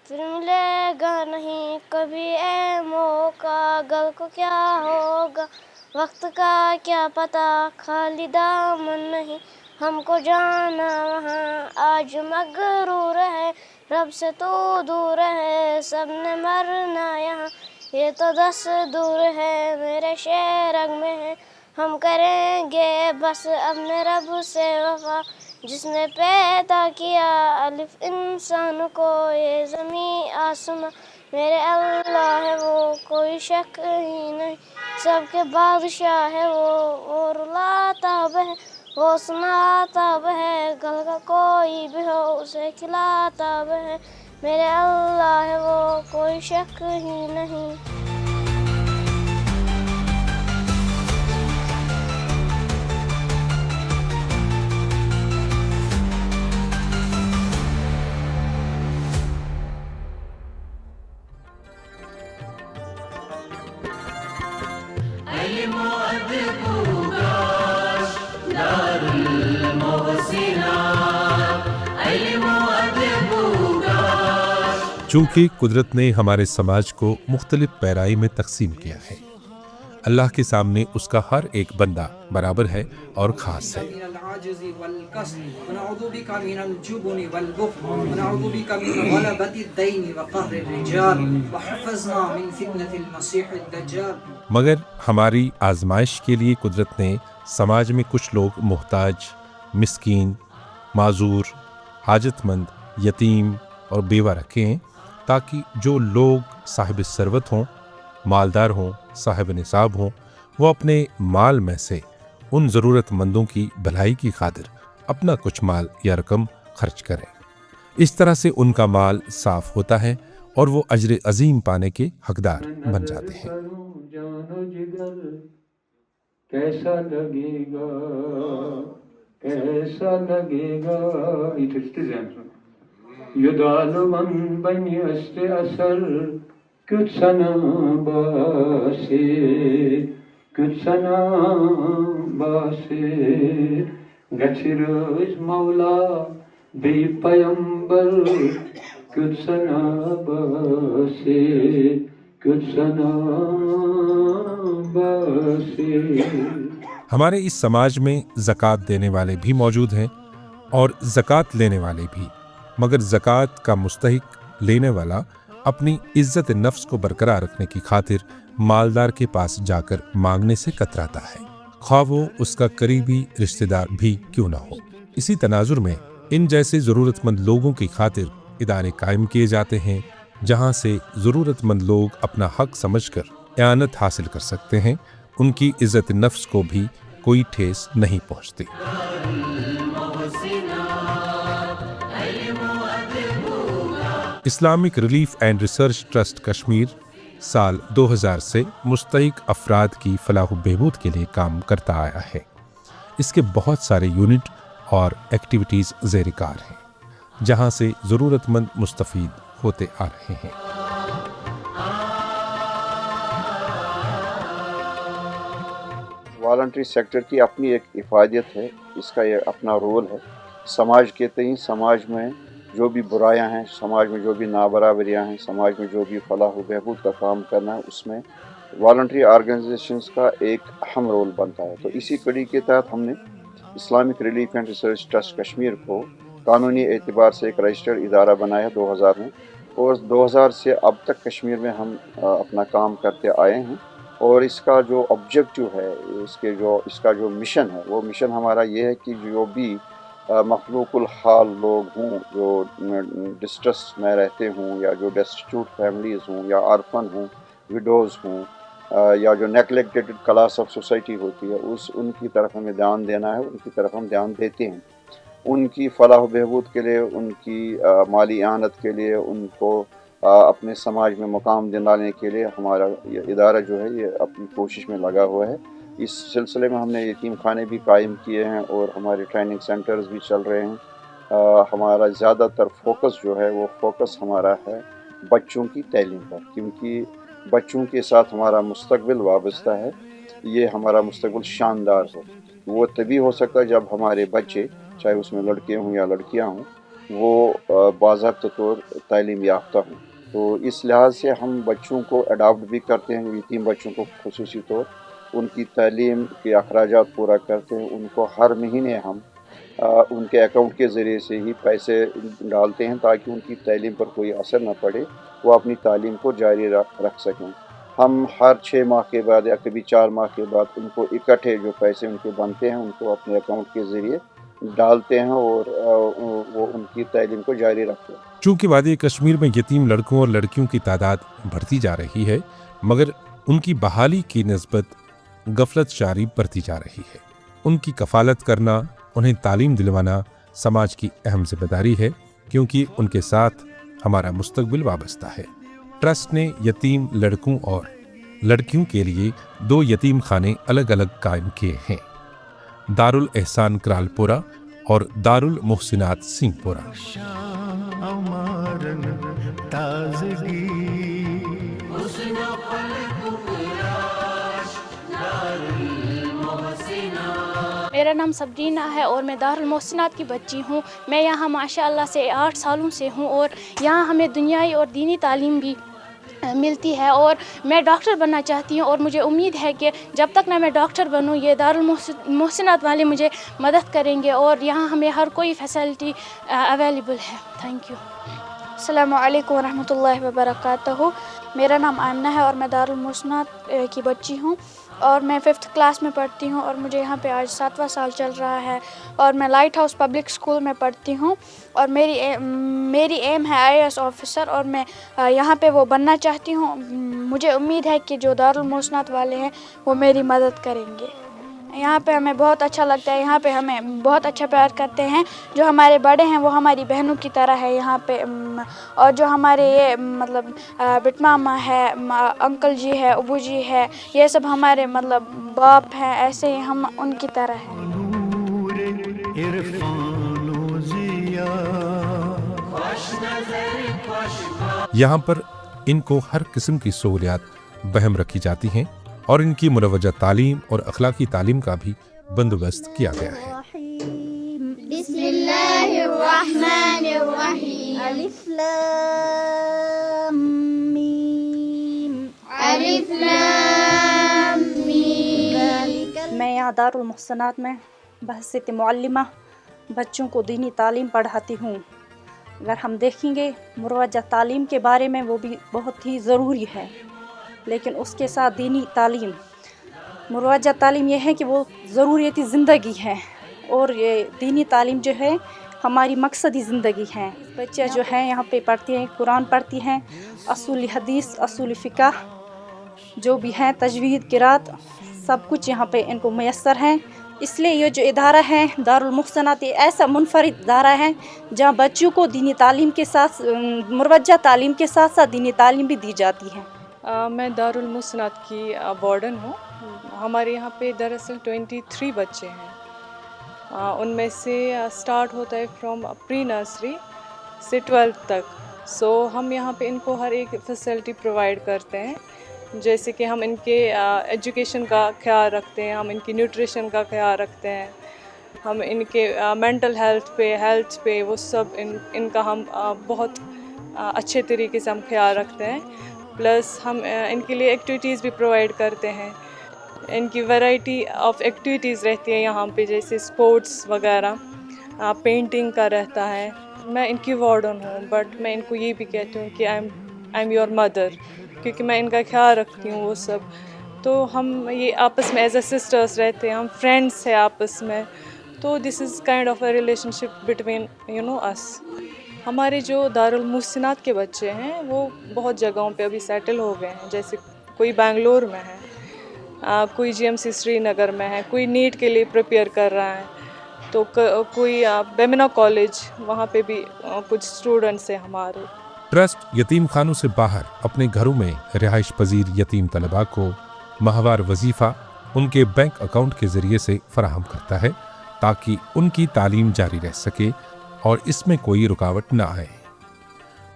پھر ملے گا نہیں کبھی اے موقع، گل کو کیا ہوگا وقت کا کیا پتہ، خالی دامن نہیں ہم کو جانا وہاں، آج مغرور ہے رب سے تو دور ہے، سب نے مرنا یہاں یہ تو دستور ہے، میرے شعر رنگ میں ہے ہم کریں گے بس اپنے رب سے وفا، جس نے پیدا کیا الف انسان کو، یہ زمین آسمان میرے اللہ ہے وہ، کوئی شک ہی نہیں سب کے بادشاہ ہے وہ رلاتا ہے وہ سناتا ہے، گل کا کوئی بھی ہو اسے کھلاتا ہے، میرے اللہ ہے وہ، کوئی شک ہی نہیں۔ چونکہ قدرت نے ہمارے سماج کو مختلف پیرائی میں تقسیم کیا ہے، اللہ کے سامنے اس کا ہر ایک بندہ برابر ہے اور خاص ہے۔ مگر ہماری آزمائش کے لیے قدرت نے سماج میں کچھ لوگ محتاج، مسکین، معذور، حاجت مند، یتیم اور بیوہ رکھے ہیں، تاکہ جو لوگ صاحب ثروت ہوں، مالدار ہوں، صاحب نصاب ہوں، وہ اپنے مال میں سے ان ضرورت مندوں کی بھلائی کی خاطر اپنا کچھ مال یا رقم خرچ کریں۔ اس طرح سے ان کا مال صاف ہوتا ہے اور وہ اجر عظیم پانے کے حقدار بن جاتے ہیں۔ کیسا لگے گا کیسا لگے گا، یدالمن بنی است اثر کچھ سنا باسے کچھ سنا باسے گچھ روز مولا بی پیمبر کچھ سنا باسے کچھ سنا باسے۔ ہمارے اس سماج میں زکوٰۃ دینے والے بھی موجود ہیں اور زکوٰۃ لینے والے بھی، مگر زکوٰۃ کا مستحق لینے والا اپنی عزت نفس کو برقرار رکھنے کی خاطر مالدار کے پاس جا کر مانگنے سے کتراتا ہے، خواہ وہ اس کا قریبی رشتہ دار بھی کیوں نہ ہو۔ اسی تناظر میں ان جیسے ضرورت مند لوگوں کی خاطر ادارے قائم کیے جاتے ہیں، جہاں سے ضرورت مند لوگ اپنا حق سمجھ کر اعانت حاصل کر سکتے ہیں، ان کی عزت نفس کو بھی کوئی ٹھیس نہیں پہنچتی۔ Islamic relief and research trust Kashmir سال 2000 سے مستحق افراد کی فلاح و بہبود کے لیے کام کرتا آیا ہے۔ اس کے بہت سارے یونٹ اور ایکٹیویٹیز زیر کار ہیں، جہاں سے ضرورت مند مستفید ہوتے آ رہے ہیں۔ والنٹری سیکٹر کی اپنی ایک افادیت ہے، اس کا یہ اپنا رول ہے۔ سماج کے تئیں سماج میں جو بھی برائیاں ہیں، سماج میں جو بھی نابرابریاں ہیں، سماج میں جو بھی فلاح و بہبود کا کام کرنا ہے، اس میں والنٹری آرگنائزیشنز کا ایک اہم رول بنتا ہے۔ تو اسی کڑی کے تحت ہم نے Islamic relief and research trust Kashmir کو قانونی اعتبار سے ایک رجسٹرڈ ادارہ بنایا 2000 میں، اور 2000 سے اب تک کشمیر میں ہم اپنا کام کرتے آئے ہیں۔ اور اس کا جو آبجیکٹو ہے، اس کا جو مشن ہے، وہ مشن ہمارا یہ ہے کہ جو بھی مخلوق الحال لوگ ہوں، جو ڈسٹریس میں رہتے ہوں، یا جو ڈیسٹیٹیوٹ فیملیز ہوں، یا آرفن ہوں، وڈوز ہوں، یا جو نیگلیکٹڈ کلاس آف سوسائٹی ہوتی ہے، ان کی طرف ہمیں دھیان دینا ہے، ان کی طرف ہم دھیان دیتے ہیں۔ ان کی فلاح و بہبود کے لیے، ان کی مالی اعانت کے لیے، ان کو اپنے سماج میں مقام دلانے کے لیے ہمارا یہ ادارہ جو ہے یہ اپنی کوشش میں لگا ہوا ہے۔ اس سلسلے میں ہم نے یتیم خانے بھی قائم کیے ہیں اور ہمارے ٹریننگ سینٹرز بھی چل رہے ہیں۔ ہمارا زیادہ تر فوکس جو ہے وہ فوکس ہمارا ہے بچوں کی تعلیم پر، کیونکہ بچوں کے ساتھ ہمارا مستقبل وابستہ ہے۔ یہ ہمارا مستقبل شاندار ہو، وہ تبھی ہو سکتا ہے جب ہمارے بچے، چاہے اس میں لڑکے ہوں یا لڑکیاں ہوں، وہ باضابطہ طور تعلیم یافتہ ہوں. تو اس لحاظ سے ہم بچوں کو اڈاپٹ بھی کرتے ہیں، یتیم بچوں کو خصوصی طور ان کی تعلیم کے اخراجات پورا کرتے ہیں. ان کو ہر مہینے ہم ان کے اکاؤنٹ کے ذریعے سے ہی پیسے ڈالتے ہیں تاکہ ان کی تعلیم پر کوئی اثر نہ پڑے، وہ اپنی تعلیم کو جاری رکھ سکیں. ہم ہر 6 ماہ کے بعد یا کبھی 4 ماہ کے بعد ان کو اکٹھے جو پیسے ان کے بنتے ہیں ان کو اپنے اکاؤنٹ کے ذریعے ڈالتے ہیں اور وہ ان کی تعلیم کو جاری رکھتے ہیں. چونکہ وادی کشمیر میں یتیم لڑکوں اور لڑکیوں کی تعداد بڑھتی جا رہی ہے، مگر ان کی بحالی کی نسبت غفلت جاری بڑھتی جا رہی ہے. ان کی کفالت کرنا، انہیں تعلیم دلوانا سماج کی اہم ذمہ داری ہے، کیونکہ ان کے ساتھ ہمارا مستقبل وابستہ ہے. ٹرسٹ نے یتیم لڑکوں اور لڑکیوں کے لیے 2 یتیم خانے الگ الگ قائم کیے ہیں، دارالاحسان کرال پورہ اور دارالمحسنات سنگھ پورہ. میرا نام سبرینا ہے اور میں دارالمحسنات کی بچی ہوں. میں یہاں ماشاءاللہ سے 8 سالوں سے ہوں اور یہاں ہمیں دنیائی اور دینی تعلیم بھی ملتی ہے اور میں ڈاکٹر بننا چاہتی ہوں اور مجھے امید ہے کہ جب تک نہ میں ڈاکٹر بنوں یہ دارالمحسنات والے مجھے مدد کریں گے اور یہاں ہمیں ہر کوئی فیسلٹی اویلیبل ہے. Thank you. السلام علیکم ورحمۃ اللہ وبرکاتہ. میرا نام آمنہ ہے اور میں دارالمحسنات کی بچی ہوں اور میں 5th کلاس میں پڑھتی ہوں اور مجھے یہاں پہ آج 7واں سال چل رہا ہے اور میں لائٹ ہاؤس پبلک اسکول میں پڑھتی ہوں اور میری ایم ہے IAS آفیسر اور میں یہاں پہ وہ بننا چاہتی ہوں. مجھے امید ہے کہ جو دارالمحسنات والے ہیں وہ میری مدد کریں گے. یہاں پہ ہمیں بہت اچھا لگتا ہے، یہاں پہ ہمیں بہت اچھا پیار کرتے ہیں. جو ہمارے بڑے ہیں وہ ہماری بہنوں کی طرح ہے یہاں پہ، اور جو ہمارے یہ مطلب بٹ ماما ہے، انکل جی ہے، ابو جی ہے، یہ سب ہمارے مطلب باپ ہیں، ایسے ہی ہم ان کی طرح ہیں. یہاں پر ان کو ہر قسم کی سہولیات بہم رکھی جاتی ہیں اور ان کی مروجہ تعلیم اور اخلاقی تعلیم کا بھی بندوبست کیا گیا ہے. بسم اللہ الرحمن الرحیم. الف لام میم. الف لام میم. میں یہاں دارالمحسنات میں بحیثیت معلمہ بچوں کو دینی تعلیم پڑھاتی ہوں. اگر ہم دیکھیں گے مروجہ تعلیم کے بارے میں وہ بھی بہت ہی ضروری ہے، لیکن اس کے ساتھ دینی تعلیم، مروجہ تعلیم یہ ہے کہ وہ ضروریتی زندگی ہے اور یہ دینی تعلیم جو ہے ہماری مقصدی زندگی ہے. بچے جو ہیں یہاں پہ پڑھتی ہیں، قرآن پڑھتی ہیں، اصول حدیث، اصول فقہ جو بھی ہیں، تجوید، قرات، سب کچھ یہاں پہ ان کو میسر ہے. اس لیے یہ جو ادارہ ہے دارالمحسنات یہ ایسا منفرد ادارہ ہے جہاں بچوں کو دینی تعلیم کے ساتھ، مروجہ تعلیم کے ساتھ ساتھ دینی تعلیم بھی دی جاتی ہے. میں دارالمحسنات کی وارڈن ہوں. ہمارے یہاں پہ دراصل 23 بچے ہیں. ان میں سے سٹارٹ ہوتا ہے فرام پری نرسری سے 12th تک. سو ہم یہاں پہ ان کو ہر ایک فیسلٹی پرووائڈ کرتے ہیں، جیسے کہ ہم ان کے ایجوکیشن کا خیال رکھتے ہیں، ہم ان کی نیوٹریشن کا خیال رکھتے ہیں، ہم ان کے مینٹل ہیلتھ پہ وہ سب ان کا ہم بہت اچھے طریقے سے ہم خیال رکھتے ہیں. پلس ہم ان کے لیے ایکٹیویٹیز بھی پرووائڈ کرتے ہیں. ان کی ورائٹی آف ایکٹیویٹیز رہتی ہیں یہاں پہ، جیسے اسپورٹس وغیرہ، پینٹنگ کا رہتا ہے. میں ان کی وارڈن ہوں، بٹ میں ان کو یہ بھی کہتی ہوں کہ آئی ایم یور مدر، کیونکہ میں ان کا خیال رکھتی ہوں وہ سب. تو ہم یہ آپس میں ایز اے سسٹرس رہتے ہیں، ہم فرینڈس ہیں آپس میں. تو this is kind of a relationship between us. ہمارے جو دارالمحسنات کے بچے ہیں وہ بہت جگہوں پہ ابھی سیٹل ہو گئے ہیں، جیسے کوئی بنگلور میں ہے، کوئی GMC سری نگر میں ہے، کوئی نیٹ کے لیے پریپیئر کر رہا ہے، تو کوئی بیمنا کالج، وہاں پہ بھی کچھ اسٹوڈنٹس ہیں ہمارے. ٹرسٹ یتیم خانوں سے باہر اپنے گھروں میں رہائش پذیر یتیم طلباء کو ماہوار وظیفہ ان کے بینک اکاؤنٹ کے ذریعے سے فراہم کرتا ہے تاکہ ان کی تعلیم جاری رہ سکے اور اس میں کوئی رکاوٹ نہ آئے.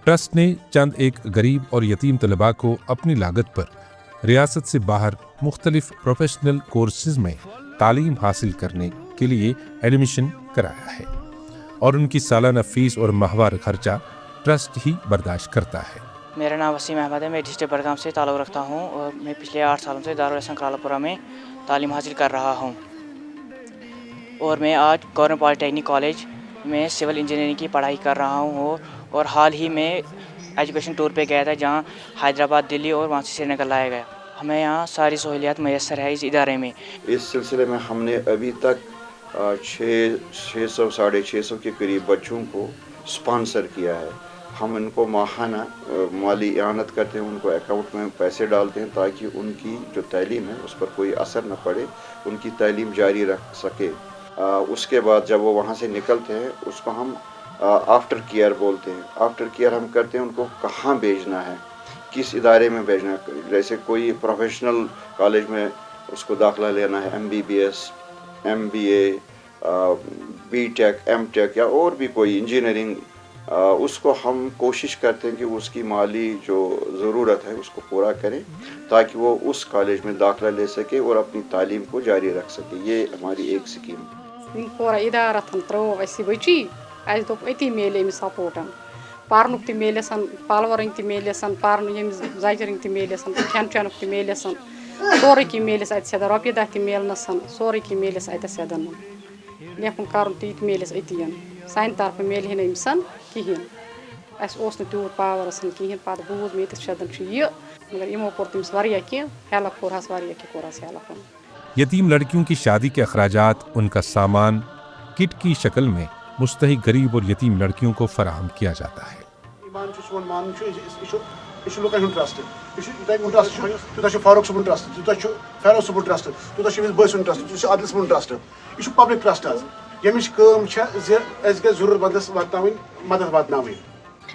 ٹرسٹ نے چند ایک غریب اور یتیم طلباء کو اپنی لاگت پر ریاست سے باہر مختلف پروفیشنل کورسز میں تعلیم حاصل کرنے کے لیے ایڈمیشن کرایا ہے. اور ان کی سالانہ فیس اور ماہوار خرچہ ٹرسٹ ہی برداشت کرتا ہے۔ میرا نام وسیم احمد ہے، میں ڈسٹرکٹ بڑگام سے تعلق رکھتا ہوں اور میں پچھلے 8 سالوں سے دارالحسن کرالا پورہ میں تعلیم حاصل کر رہا ہوں، اور میں آج گورنمنٹ پالی ٹیکنک کالج میں سول انجینئرنگ کی پڑھائی کر رہا ہوں، اور حال ہی میں ایجوکیشن ٹور پہ گیا تھا جہاں حیدرآباد، دلی اور وہاں سے سری نگر لایا گیا۔ ہمیں یہاں ساری سہولیات میسر ہے اس ادارے میں۔ اس سلسلے میں ہم نے ابھی تک 600 ساڑھے 600 کے قریب بچوں کو اسپانسر کیا ہے۔ ہم ان کو ماہانہ مالی اعانت کرتے ہیں، ان کو اکاؤنٹ میں پیسے ڈالتے ہیں تاکہ ان کی جو تعلیم ہے اس پر کوئی اثر نہ پڑے، ان کی تعلیم جاری رکھ سکے۔ اس کے بعد جب وہ وہاں سے نکلتے ہیں اس کو ہم آفٹر کیئر بولتے ہیں۔ آفٹر کیئر ہم کرتے ہیں ان کو کہاں بھیجنا ہے، کس ادارے میں بھیجنا ہے۔ جیسے کوئی پروفیشنل کالج میں اس کو داخلہ لینا ہے، MBBS، MBA، B.Tech، M.Tech یا اور بھی کوئی انجینئرنگ، اس کو ہم کوشش کرتے ہیں کہ اس کی مالی جو ضرورت ہے اس کو پورا کریں تاکہ وہ اس کالج میں داخلہ لے سکے اور اپنی تعلیم کو جاری رکھ سکے۔ یہ ہماری ایک سکیم ہے۔ پورا ادارت ترو اسی بچی اس دپ اتی میلے امس سپورٹن، پرنک تہ میلسن، پالورن تہ میلسن، پرن یم زچرن تہ میلسن، کھین چینک تہ میلسن، سورے کی میلس ات سیدن، رۄپیہِ دہ تہ میلنسن، سورے کی میلس ات سیدن، لیکن کرن تہ میلس اتین، سانہِ طرفہٕ میلہِ ہن أمسن کہین، اس اوس نہٕ تیوٗت پاورسن کہین۔ پتہٕ بوٗز مےٚ ییٚتٮ۪تھ شدن چھُ یہِ، مگر یِمو کوٚر تٔمِس واریاہ کینٛہہ ہیلپ، کوٚرہس واریاہ کینٛہہ کوٚرہس ہیلپ۔ یتیم لڑکیوں کی شادی کے اخراجات، ان کا سامان کٹ کی شکل میں مستحق غریب اور یتیم لڑکیوں کو فراہم کیا جاتا ہے۔ ایمان سون مان یہ لکن ہند ٹرسٹ، یہ ٹرسٹ تیوتہ فاروق صبن ٹرسٹ، تیوتہ فیروز صبن ٹرسٹ، تیوتہ امس بٲے سُنٛد ٹرسٹ، تیوتہ عادل صبن ٹرسٹ، یہ پبلک ٹرسٹ حظ، یمچ کٲم چھِ زِ اَسہِ گژھِ ضروٗرت مندس واتناوٕنۍ مدد واتناوٕنۍ۔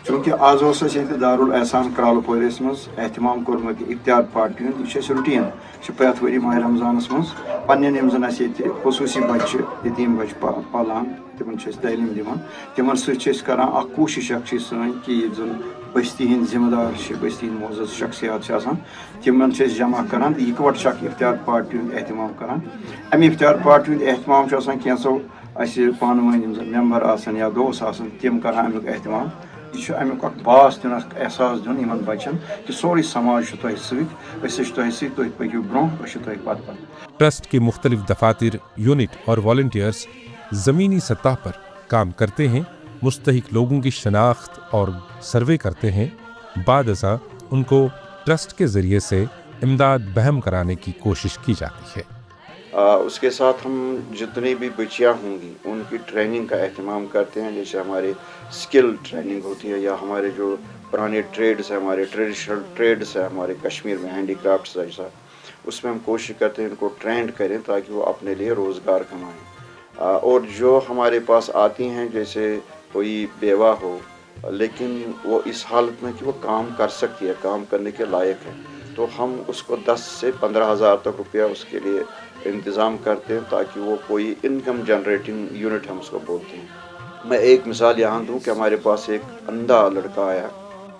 چونکہ آز اوس اَسہِ ییٚتہِ دارالحسن کرالا پورس منٛز اہتمام کوٚرمُت افتیار پارٹی ہُنٛد، یہِ چھُ اَسہِ روٗٹیٖن، یہِ چھُ پرٛٮ۪تھ ؤری ماہِ رمضانس منٛز پننٮ۪ن یِم زن اَسہِ ییٚتہِ خصوٗصی بچہِ چھِ، یتیٖم بچہِ پالان، تِمن چھِ أسۍ تعلیٖم دِوان، تِمن سۭتۍ چھِ أسۍ کران اکھ کوٗشش اکھ چھِ سٲنۍ کہِ ییٚتہِ زن بستی ہٕنٛدۍ ذمہٕ دار چھِ، بستی ہٕنٛدۍ معزز شخصیات چھِ آسان، تِمن چھِ أسۍ جمع کران تہٕ یِکوٹہٕ چھِ اکھ افتیار پارٹی ہُنٛد اہتمام کران۔ امہِ افتیار پارٹی ہُنٛد اہتمام چھُ آسان کینٛژو اَسہِ پانہٕ ؤنۍ یِم زن ممبر آسان یا دوس آسان، تِم کران امیُک اہتمام۔ یہ چھُ امیُک اکھ باس دیُن، اکھ احساس دیُن یِمن بچن کہ سورُے سماج چھُ تۄہہِ سۭتۍ، أسۍ چھِ تۄہہِ سۭتۍ، تُہۍ پٔکِو برٛونٛہہ، أسۍ چھِ تۄہہِ پتہٕ پتہٕ۔ ٹرسٹ کے مختلف دفاتر، یونٹ اور والنٹیئرز زمینی سطح پر کام کرتے ہیں، مستحق لوگوں کی شناخت اور سروے کرتے ہیں، بعد ازاں ان کو ٹرسٹ کے ذریعے سے امداد بہم کرانے کی کوشش کی جاتی ہے۔ اس کے ساتھ ہم جتنی بھی بچیاں ہوں گی ان کی ٹریننگ کا اہتمام کرتے ہیں، جیسے ہمارے اسکل ٹریننگ ہوتی ہے یا ہمارے جو پرانے ٹریڈس ہیں، ہمارے ٹریڈیشنل ٹریڈس ہیں ہمارے کشمیر میں، ہینڈی کرافٹس جیسا، اس میں ہم کوشش کرتے ہیں ان کو ٹرینڈ کریں تاکہ وہ اپنے لیے روزگار کمائیں۔ اور جو ہمارے پاس آتی ہیں، جیسے کوئی بیوہ ہو لیکن وہ اس حالت میں کہ وہ کام کر سکتی ہے، کام کرنے کے لائق ہے، تو ہم اس کو 10 سے 15 ہزار تک روپیہ اس کے لیے انتظام کرتے ہیں تاکہ وہ کوئی انکم جنریٹنگ یونٹ ہم اس کو بولتے ہیں۔ میں ایک مثال یہاں دوں کہ ہمارے پاس ایک اندھا لڑکا آیا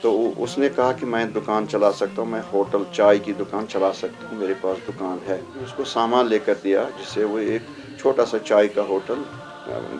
تو اس نے کہا کہ میں دکان چلا سکتا ہوں، میں ہوٹل چائے کی دکان چلا سکتا ہوں، میرے پاس دکان ہے۔ اس کو سامان لے کر دیا جس سے وہ ایک چھوٹا سا چائے کا ہوٹل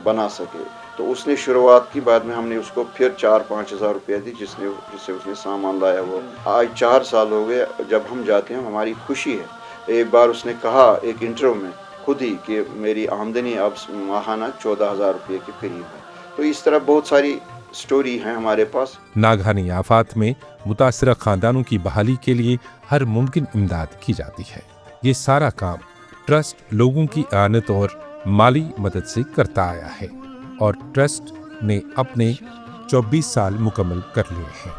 بنا سکے، تو اس نے شروعات کی، بعد میں ہم نے اس کو پھر 4-5 ہزار روپیہ دی جس سے اس نے سامان لایا۔ وہ آج 4 سال ہو گئے، جب ہم جاتے ہیں ہماری خوشی ہے۔ ایک بار اس نے کہا ایک انٹرویو میں خود ہی کہ میری آمدنی اب ماہانہ 14,000 روپے کے قریب ہے۔ تو اس طرح بہت ساری سٹوری ہیں ہمارے پاس۔ ناگہانی آفات میں متاثرہ خاندانوں کی بحالی کے لیے ہر ممکن امداد کی جاتی ہے۔ یہ سارا کام ٹرسٹ لوگوں کی اعانت اور مالی مدد سے کرتا آیا ہے، اور ٹرسٹ نے اپنے 24 سال مکمل کر لیے ہیں۔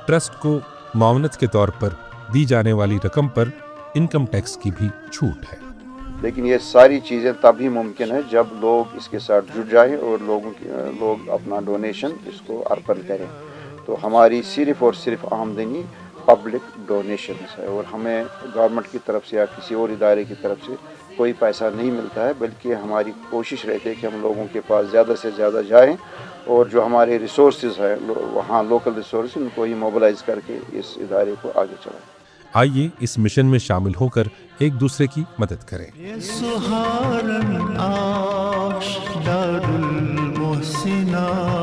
ٹرسٹ کو معاونت کے طور پر دی جانے والی رقم پر انکم ٹیکس کی بھی چھوٹ ہے، لیکن یہ ساری چیزیں تبھی ممکن ہے جب لوگ اس کے ساتھ جڑ جائیں اور لوگ اپنا ڈونیشن اس کو ارپن کریں۔ تو ہماری صرف اور صرف آمدنی پبلک ڈونیشنز ہے، اور ہمیں گورنمنٹ کی طرف سے یا کسی اور ادارے کی طرف سے کوئی پیسہ نہیں ملتا ہے، بلکہ ہماری کوشش رہتی ہے کہ ہم لوگوں کے پاس زیادہ سے زیادہ جائیں اور جو ہمارے ریسورسز ہیں وہاں لوکل ریسورسز ان کو ہی موبلائز کر کے اس ادارے کو آگے چلائیں۔ آئیے اس مشن میں شامل ہو کر ایک دوسرے کی مدد کریں۔ سنا